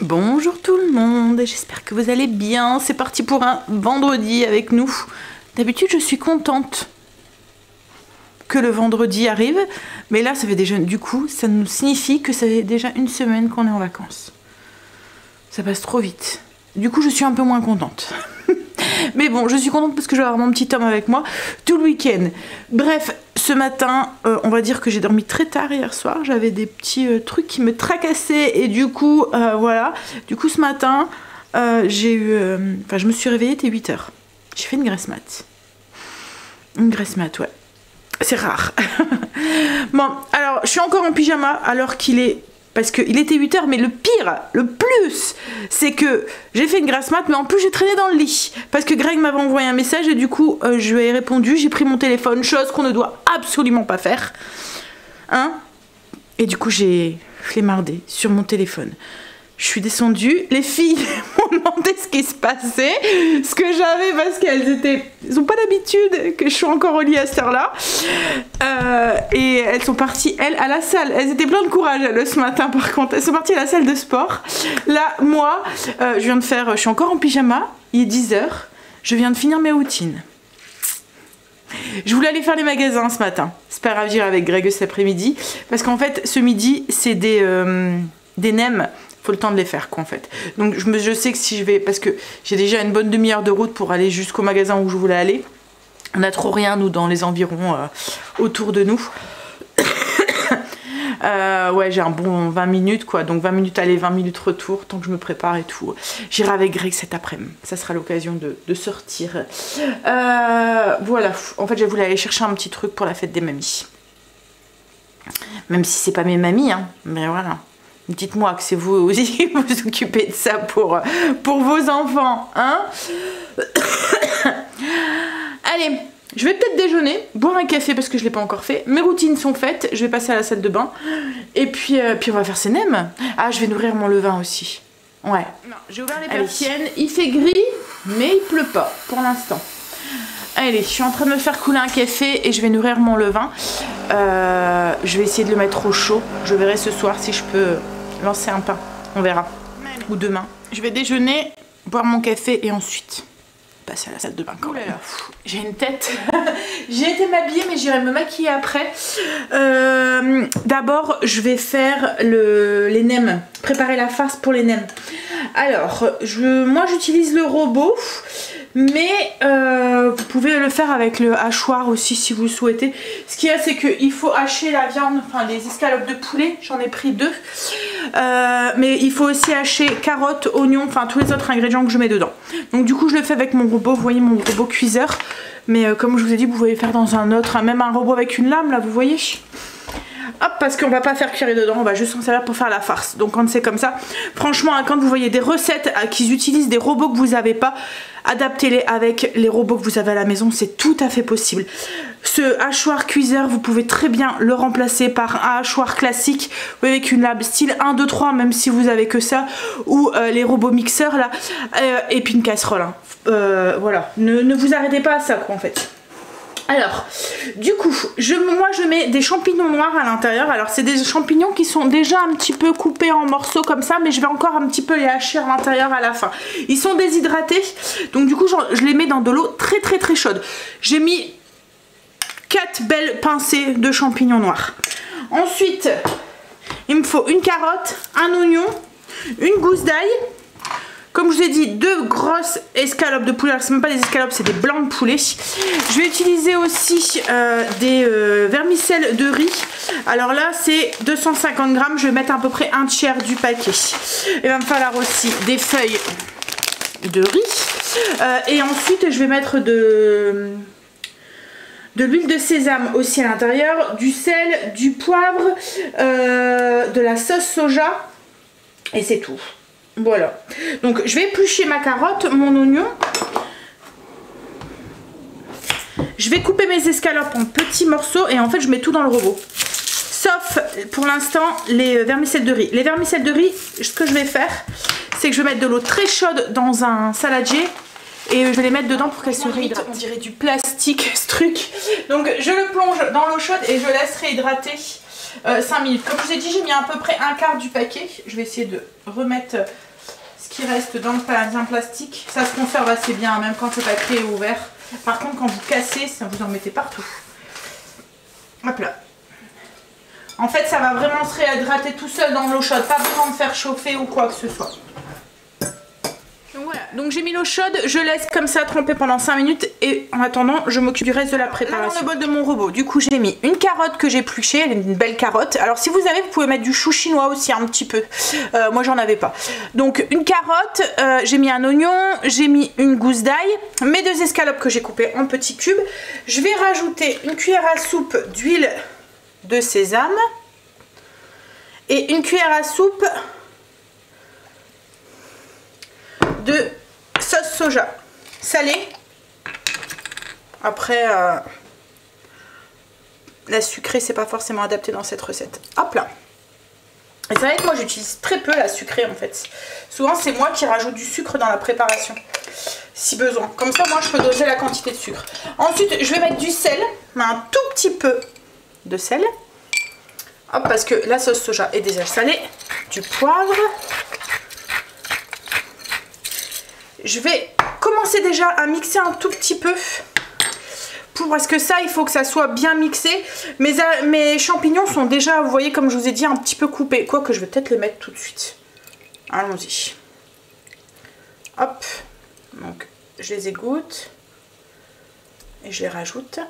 Bonjour tout le monde, j'espère que vous allez bien. C'est parti pour un vendredi avec nous. D'habitude je suis contente que le vendredi arrive, mais là ça fait déjà, du coup ça nous signifie que ça fait déjà une semaine qu'on est en vacances. Ça passe trop vite. Du coup je suis un peu moins contente. Mais bon, je suis contente parce que je vais avoir mon petit homme avec moi tout le week-end. Bref, ce matin, on va dire que j'ai dormi très tard hier soir. J'avais des petits trucs qui me tracassaient et du coup, voilà. Du coup, ce matin, je me suis réveillée, c'était 8 h. J'ai fait une graisse mat. Une graisse mat, ouais. C'est rare. Bon, alors, je suis encore en pyjama alors qu'il est... Parce qu'il était 8 h, mais le pire, le plus, c'est que j'ai fait une grasse mat, mais en plus j'ai traîné dans le lit. Parce que Greg m'avait envoyé un message et du coup, je lui ai répondu, j'ai pris mon téléphone, chose qu'on ne doit absolument pas faire. Hein? Et du coup, j'ai flemmardé sur mon téléphone. Je suis descendue, les filles m'ont demandé ce qui se passait, ce que j'avais parce qu'elles ont pas l'habitude que je suis encore au lit à cette heure-là. Et elles sont parties, elles, à la salle. Elles étaient pleines de courage, elles, ce matin, par contre. Elles sont parties à la salle de sport. Là, moi, je suis encore en pyjama, il est 10 h, je viens de finir mes routines. Je voulais aller faire les magasins ce matin. C'est pas grave, j'irai avec Greg cet après-midi. Parce qu'en fait, ce midi, c'est des nems. Faut le temps de les faire quoi en fait. Donc je sais que si je vais, parce que j'ai déjà une bonne demi-heure de route pour aller jusqu'au magasin où je voulais aller. On a trop rien nous dans les environs autour de nous. Ouais, j'ai un bon 20 minutes quoi, donc 20 minutes aller, 20 minutes retour, tant que je me prépare et tout. J'irai avec Greg cet après-midi, ça sera l'occasion de sortir. Voilà, en fait je voulais aller chercher un petit truc pour la fête des mamies. Même si c'est pas mes mamies, hein, mais voilà. Dites-moi que c'est vous aussi qui vous occupez de ça pour vos enfants, hein. Allez, je vais peut-être déjeuner, boire un café parce que je ne l'ai pas encore fait. Mes routines sont faites, je vais passer à la salle de bain. Et puis on va faire ses nems. Ah, je vais nourrir mon levain aussi. Ouais. J'ai ouvert les persiennes, il fait gris, mais il pleut pas pour l'instant. Allez, je suis en train de me faire couler un café et je vais nourrir mon levain. Je vais essayer de le mettre au chaud. Je verrai ce soir si je peux lancer un pain. On verra. Ou demain. Je vais déjeuner, boire mon café et ensuite passer à la salle de bain quand même. J'ai une tête. J'ai été m'habiller mais j'irai me maquiller après. D'abord, je vais faire les nems. Préparer la farce pour les nems. Alors, moi j'utilise le robot. Mais vous pouvez le faire avec le hachoir aussi si vous le souhaitez. Ce qu'il y a, c'est qu'il faut hacher la viande, enfin les escalopes de poulet, j'en ai pris 2. Mais il faut aussi hacher carottes, oignons, enfin tous les autres ingrédients que je mets dedans. Donc du coup je le fais avec mon robot, vous voyez mon robot cuiseur. Mais comme je vous ai dit, vous pouvez le faire dans un autre, même un robot avec une lame là, vous voyez. Hop, parce qu'on va pas faire cuire dedans, on va juste s'en servir pour faire la farce. Donc quand c'est comme ça, franchement, quand vous voyez des recettes qui utilisent des robots que vous n'avez pas, adaptez-les avec les robots que vous avez à la maison, c'est tout à fait possible. Ce hachoir cuiseur, vous pouvez très bien le remplacer par un hachoir classique avec une lame style 1, 2, 3, même si vous avez que ça, ou les robots mixeurs là, et puis une casserole. Hein. Voilà, ne vous arrêtez pas à ça quoi en fait. Alors, du coup, moi je mets des champignons noirs à l'intérieur. Alors c'est des champignons qui sont déjà un petit peu coupés en morceaux comme ça, mais je vais encore un petit peu les hacher à l'intérieur à la fin. Ils sont déshydratés, donc du coup je les mets dans de l'eau très très très chaude. J'ai mis 4 belles pincées de champignons noirs. Ensuite, il me faut une carotte, un oignon, une gousse d'ail. Comme je vous ai dit, 2 grosses escalopes de poulet. Alors c'est même pas des escalopes, c'est des blancs de poulet. Je vais utiliser aussi des vermicelles de riz. Alors là c'est 250 grammes. Je vais mettre à peu près un tiers du paquet. Il va me falloir aussi des feuilles de riz. Et ensuite je vais mettre de l'huile de sésame aussi à l'intérieur. Du sel, du poivre, de la sauce soja. Et c'est tout. Voilà, donc je vais éplucher ma carotte, mon oignon. Je vais couper mes escalopes en petits morceaux et en fait je mets tout dans le robot. Sauf pour l'instant les vermicelles de riz. Les vermicelles de riz, ce que je vais faire, c'est que je vais mettre de l'eau très chaude dans un saladier et je vais les mettre dedans pour qu'elles se réhydratent. On dirait du plastique ce truc. Donc je le plonge dans l'eau chaude et je laisse réhydrater 5 minutes. Comme je vous ai dit, j'ai mis à peu près un quart du paquet. Je vais essayer de remettre ce qui reste dans un plastique. Ça se conserve assez bien, même quand le paquet est ouvert. Par contre, quand vous cassez, ça vous en mettez partout. Hop là. En fait, ça va vraiment se réhydrater tout seul dans l'eau chaude. Pas besoin de faire chauffer ou quoi que ce soit. Voilà, donc j'ai mis l'eau chaude, je laisse comme ça tremper pendant 5 minutes et en attendant je m'occupe du reste de la préparation. Là, dans le bol de mon robot, du coup j'ai mis une carotte que j'ai épluchée, elle est une belle carotte. Alors si vous avez, vous pouvez mettre du chou chinois aussi un petit peu, moi j'en avais pas. Donc une carotte, j'ai mis un oignon, j'ai mis une gousse d'ail, mes 2 escalopes que j'ai coupées en petits cubes. Je vais rajouter une cuillère à soupe d'huile de sésame et une cuillère à soupe de sauce soja salée. Après la sucrée c'est pas forcément adapté dans cette recette. Hop là. Et c'est vrai que moi j'utilise très peu la sucrée en fait. Souvent c'est moi qui rajoute du sucre dans la préparation si besoin. Comme ça moi je peux doser la quantité de sucre. Ensuite je vais mettre du sel, un tout petit peu de sel. Hop, parce que la sauce soja est déjà salée. Du poivre. Je vais commencer déjà à mixer un tout petit peu. Parce que ça, il faut que ça soit bien mixé. Mes champignons sont déjà, vous voyez, comme je vous ai dit, un petit peu coupés. Quoique je vais peut-être les mettre tout de suite. Allons-y. Hop. Donc, je les égoutte. Et je les rajoute.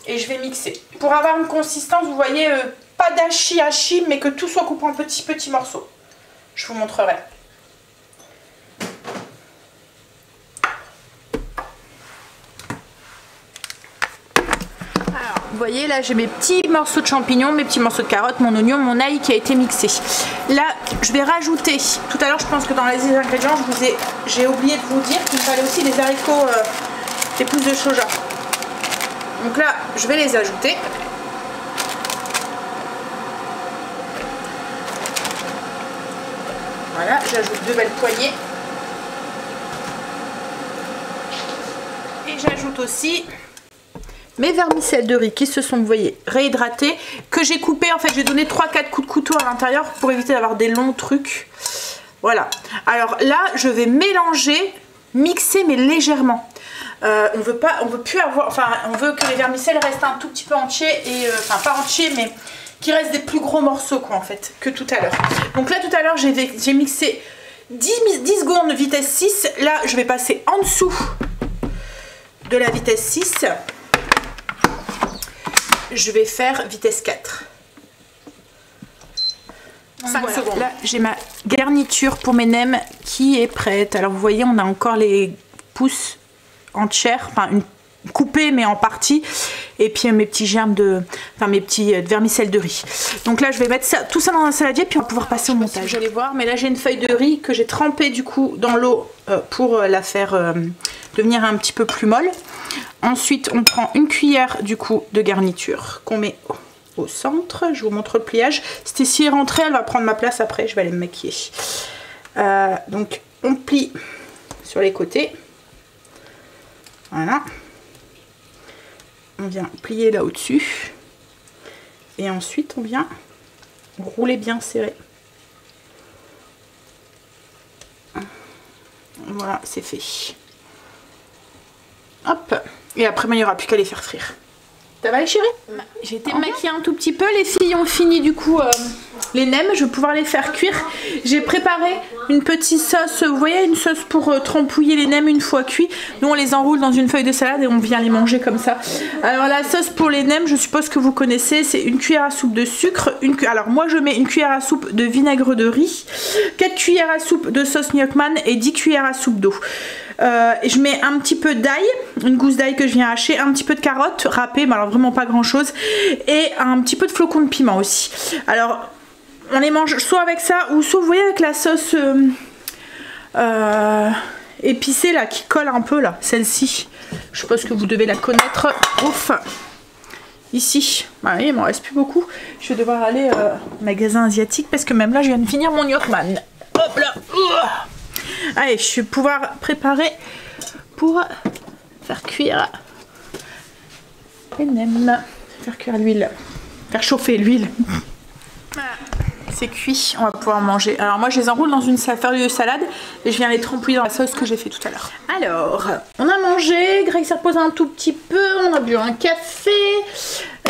Et je vais mixer. Pour avoir une consistance, vous voyez, pas d'hachis, mais que tout soit coupé en petits morceaux. Je vous montrerai. Alors, vous voyez, là j'ai mes petits morceaux de champignons, mes petits morceaux de carottes, mon oignon, mon ail qui a été mixé. Là, je vais rajouter, tout à l'heure je pense que dans les ingrédients, j'ai oublié de vous dire qu'il me fallait aussi des haricots, des pousses de soja. Donc là, je vais les ajouter. Voilà, j'ajoute 2 belles poignées. Et j'ajoute aussi mes vermicelles de riz qui se sont, vous voyez, réhydratées, que j'ai coupées. En fait, j'ai donné 3-4 coups de couteau à l'intérieur pour éviter d'avoir des longs trucs. Voilà. Alors là, je vais mélanger, mixer, mais légèrement. On veut plus avoir, enfin, on veut que les vermicelles restent un tout petit peu entiers et, enfin, pas entiers, mais qui restent des plus gros morceaux, quoi, en fait, que tout à l'heure. Donc là, tout à l'heure, j'ai mixé 10 secondes vitesse 6. Là, je vais passer en dessous de la vitesse 6. Je vais faire vitesse 4. 5 secondes. Là, j'ai ma garniture pour mes nems qui est prête. Alors, vous voyez, on a encore les pousses entières, enfin, coupées, mais en partie. Et puis mes petits germes mes petits vermicelles de riz. Donc là je vais mettre ça, tout ça dans un saladier puis on va pouvoir passer au montage. Vous allez voir, mais là j'ai une feuille de riz que j'ai trempée du coup dans l'eau pour la faire devenir un petit peu plus molle. Ensuite on prend une cuillère du coup de garniture qu'on met au centre. Je vous montre le pliage. Stécie est rentrée, elle va prendre ma place après, je vais aller me maquiller. Donc on plie sur les côtés. Voilà. On vient plier là au-dessus et ensuite on vient rouler bien serré. Voilà, c'est fait. Hop, et après il n'y aura plus qu'à les faire frire. Ça va les chéris? J'ai été maquillée un tout petit peu, les filles ont fini du coup les nems, je vais pouvoir les faire cuire. J'ai préparé une petite sauce, vous voyez, une sauce pour trempouiller les nems une fois cuits. Nous on les enroule dans une feuille de salade et on vient les manger comme ça. Alors la sauce pour les nems, je suppose que vous connaissez, c'est une cuillère à soupe de sucre, alors moi je mets une cuillère à soupe de vinaigre de riz, 4 cuillères à soupe de sauce Gnocchman et 10 cuillères à soupe d'eau. Je mets un petit peu d'ail, une gousse d'ail que je viens hacher, un petit peu de carottes râpées, mais alors vraiment pas grand chose, et un petit peu de flocons de piment aussi. Alors on les mange soit avec ça ou soit vous voyez avec la sauce épicée là qui colle un peu là, celle-ci. Je suppose que vous devez la connaître. Ouf, ici, bah, il m'en reste plus beaucoup. Je vais devoir aller au magasin asiatique parce que même là je viens de finir mon Gnocchman. Hop là. Allez, je vais pouvoir préparer pour faire cuire les nems. Faire cuire l'huile. Faire chauffer l'huile. C'est cuit, on va pouvoir manger. Alors moi je les enroule dans une feuille de salade et je viens les trempouiller dans la sauce que j'ai fait tout à l'heure. Alors, on a mangé, Greg s'est reposé un tout petit peu, on a bu un café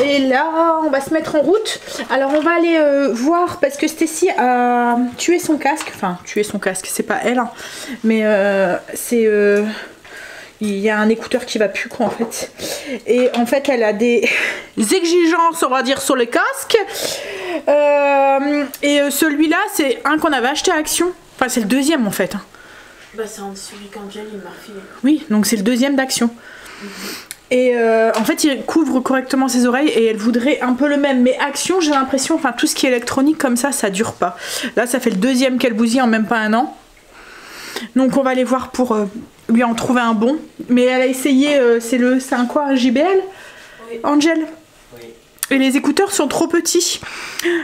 et là on va se mettre en route. Alors on va aller voir parce que Stacy a tué son casque, enfin tué son casque, c'est pas elle, hein, mais c'est... il y a un écouteur qui va plus quoi en fait. Et en fait elle a des exigences on va dire sur les casques. Et celui-là c'est un qu'on avait acheté à Action. Enfin c'est le deuxième en fait. Bah c'est celui qu'Angel il m'a refilé. Oui donc c'est le deuxième d'Action. Et en fait il couvre correctement ses oreilles et elle voudrait un peu le même. Mais Action j'ai l'impression, enfin tout ce qui est électronique comme ça dure pas. Là ça fait le deuxième qu'elle bousille en même pas un an. Donc on va aller voir pour lui en trouver un bon. Mais elle a essayé, c'est un quoi, un JBL oui. Angel oui. Et les écouteurs sont trop petits.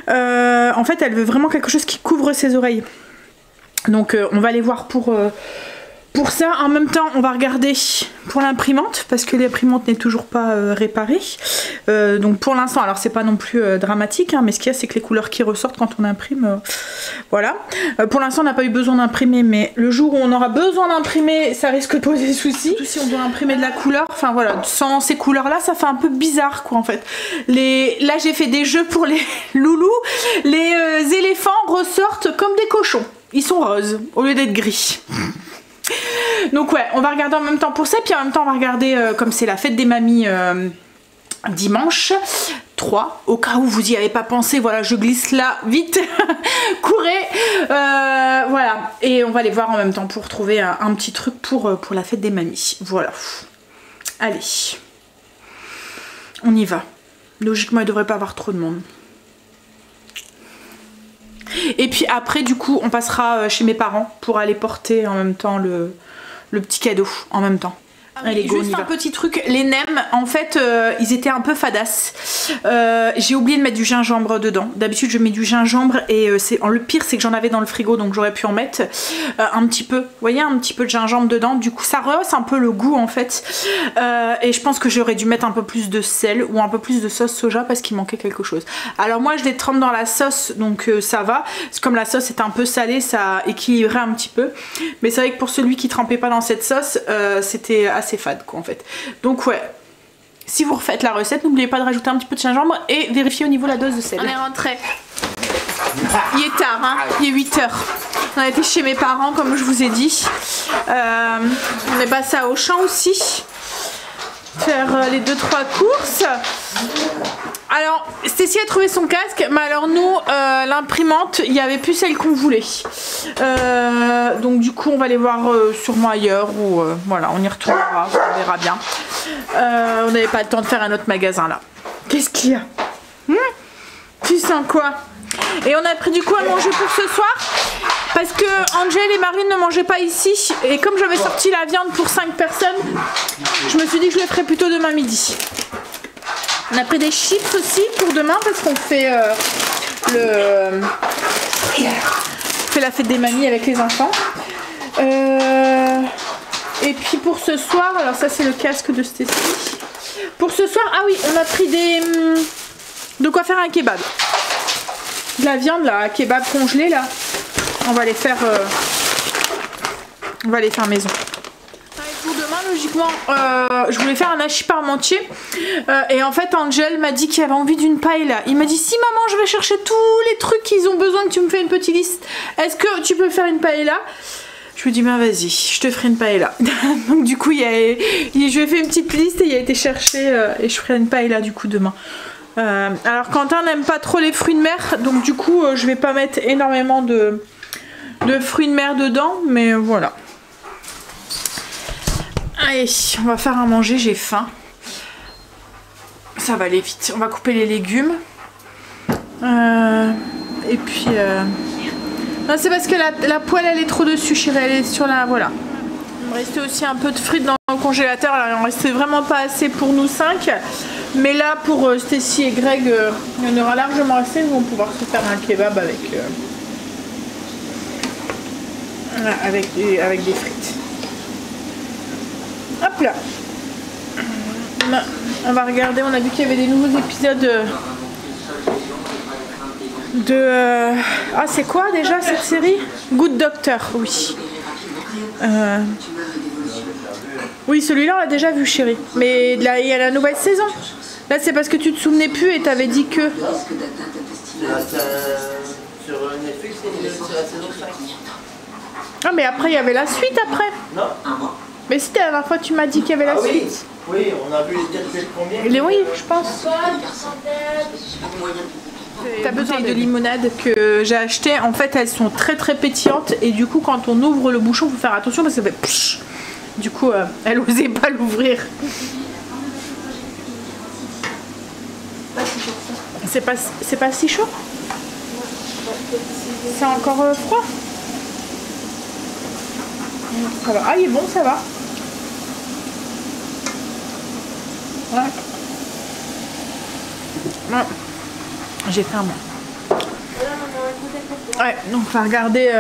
En fait elle veut vraiment quelque chose qui couvre ses oreilles. Donc on va aller voir pour ça. En même temps on va regarder pour l'imprimante parce que l'imprimante n'est toujours pas réparée. Donc pour l'instant, alors c'est pas non plus dramatique hein, mais ce qu'il y a c'est que les couleurs qui ressortent quand on imprime, voilà. Pour l'instant on n'a pas eu besoin d'imprimer, mais le jour où on aura besoin d'imprimer ça risque de poser soucis. Surtout si on doit imprimer de la couleur, enfin voilà, sans ces couleurs là ça fait un peu bizarre quoi en fait. Là j'ai fait des jeux pour les loulous, les éléphants ressortent comme des cochons. Ils sont roses au lieu d'être gris. Donc ouais, on va regarder en même temps pour ça, puis en même temps on va regarder comme c'est la fête des mamies dimanche 3, au cas où vous y avez pas pensé, voilà je glisse là, vite, courez, voilà, et on va les voir en même temps pour trouver un petit truc pour la fête des mamies, voilà. Allez, on y va, logiquement il devrait pas avoir trop de monde. Et puis après du coup on passera chez mes parents pour aller porter en même temps le petit cadeau en même temps. Ah, allez, go, juste un petit truc, les nems en fait ils étaient un peu fadasses. J'ai oublié de mettre du gingembre dedans. D'habitude je mets du gingembre et le pire c'est que j'en avais dans le frigo donc j'aurais pu en mettre un petit peu. Vous voyez, un petit peu de gingembre dedans. Du coup ça rehausse un peu le goût en fait. Et je pense que j'aurais dû mettre un peu plus de sel ou un peu plus de sauce soja parce qu'il manquait quelque chose. Alors moi je les trempe dans la sauce donc ça va. Comme la sauce est un peu salée ça équilibrait un petit peu. Mais c'est vrai que pour celui qui trempait pas dans cette sauce c'était assez fade quoi en fait. Donc ouais, si vous refaites la recette n'oubliez pas de rajouter un petit peu de gingembre et vérifiez au niveau de la dose de sel. On est rentré, il est tard hein, il est 8 h. On a été chez mes parents comme je vous ai dit. On est passé à Auchan aussi faire les 2-3 courses. Alors Stacy a trouvé son casque, mais alors nous l'imprimante il n'y avait plus celle qu'on voulait, donc du coup on va les voir sûrement ailleurs ou voilà on y retournera, on verra bien. On n'avait pas le temps de faire un autre magasin là. Qu'est-ce qu'il y a tu sens quoi? Et on a pris du coup à manger pour ce soir parce que Angel et Marine ne mangeaient pas ici et comme j'avais sorti la viande pour 5 personnes je me suis dit que je le ferais plutôt demain midi. On a pris des chips aussi pour demain parce qu'on fait la fête des mamies avec les enfants. Et puis pour ce soir, alors ça c'est le casque de Stacy. Pour ce soir, ah oui, on a pris de quoi faire un kebab. De la viande là, kebab congelé là. On va les faire maison. Pour demain logiquement je voulais faire un hachis parmentier et en fait Angel m'a dit qu'il avait envie d'une paella. Il m'a dit si maman je vais chercher tous les trucs qu'ils ont besoin que tu me fais une petite liste, est-ce que tu peux faire une paella? Je lui ai dit ben vas-y je te ferai une paella. Donc du coup je lui ai fait une petite liste et il a été chercher et je ferai une paella du coup demain. Alors Quentin n'aime pas trop les fruits de mer donc du coup je vais pas mettre énormément de fruits de mer dedans mais voilà. Allez, on va faire à manger, j'ai faim. Ça va aller vite. On va couper les légumes. Et puis... Non, c'est parce que la poêle, elle est trop dessus, chérie. Elle est sur la... Voilà. Il me restait aussi un peu de frites dans le congélateur. Alors, il en restait vraiment pas assez pour nous 5. Mais là, pour Stacy et Greg, il y en aura largement assez. Ils vont pouvoir se faire un kebab avec des frites. Hop là. même. On va regarder, on a vu qu'il y avait des nouveaux épisodes de... Ah, c'est quoi déjà cette série? Good Doctor, oui. Oui, celui-là on l'a déjà vu, chérie. Mais là, il y a la nouvelle saison. Là, c'est parce que tu te souvenais plus et t'avais dit que... Sur Netflix, c'est la saison 5. Ah, mais après, il y avait la suite après. Non. Mais si, la dernière fois, tu m'as dit qu'il y avait la suite. Oui, on a vu les premiers. Oui, je pense. Ta bouteille de limonade que j'ai acheté, en fait, elles sont très très pétillantes. Et du coup, quand on ouvre le bouchon, il faut faire attention parce que ça fait... Psh. Du coup, elle osait pas l'ouvrir. C'est pas si chaud? C'est encore froid? Ça va. Ah, il est bon, ça va. Ouais. Ouais. J'ai faim, moi. Ouais, donc on va regarder...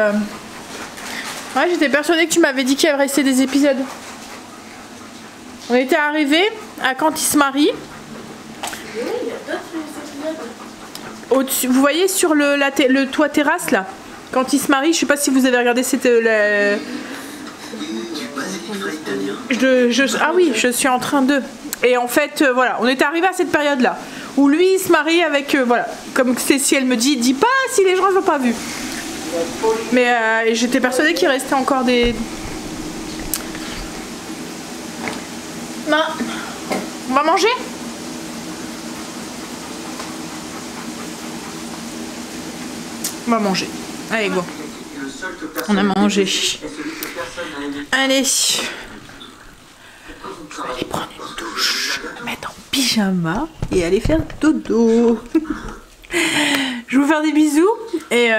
Ouais, j'étais persuadée que tu m'avais dit qu'il y avait resté des épisodes. On était arrivés à quand il se marie. Oui, il y a d'autres épisodes. Au-dessus, vous voyez sur le toit terrasse là, quand il se marie, je sais pas si vous avez regardé, c'était ah oui, je suis en train de... Et en fait, voilà, on était arrivé à cette période là, où lui il se marie avec, voilà, comme Cécile elle me dit, dis pas si les gens ne l'ont pas vu. Mais j'étais persuadée qu'il restait encore des... Non. On va manger ? On va manger. Allez, go. On a mangé. Allez. Je vais aller prendre une douche, me mettre en pyjama et aller faire dodo. Je vais vous faire des bisous et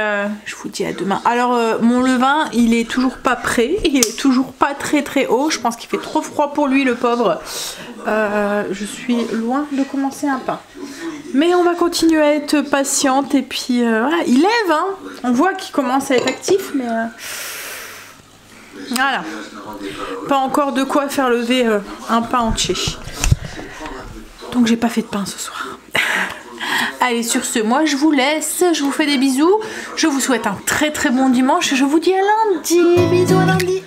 je vous dis à demain. Alors mon levain il est toujours pas prêt, il est toujours pas très très haut. Je pense qu'il fait trop froid pour lui, le pauvre. Je suis loin de commencer un pain. Mais on va continuer à être patiente et puis voilà, il lève hein. On voit qu'il commence à être actif mais voilà. Pas encore de quoi faire lever un pain entier. Donc j'ai pas fait de pain ce soir. Allez, sur ce, moi je vous laisse, je vous fais des bisous, je vous souhaite un très très bon dimanche et je vous dis à lundi. Bisous à lundi.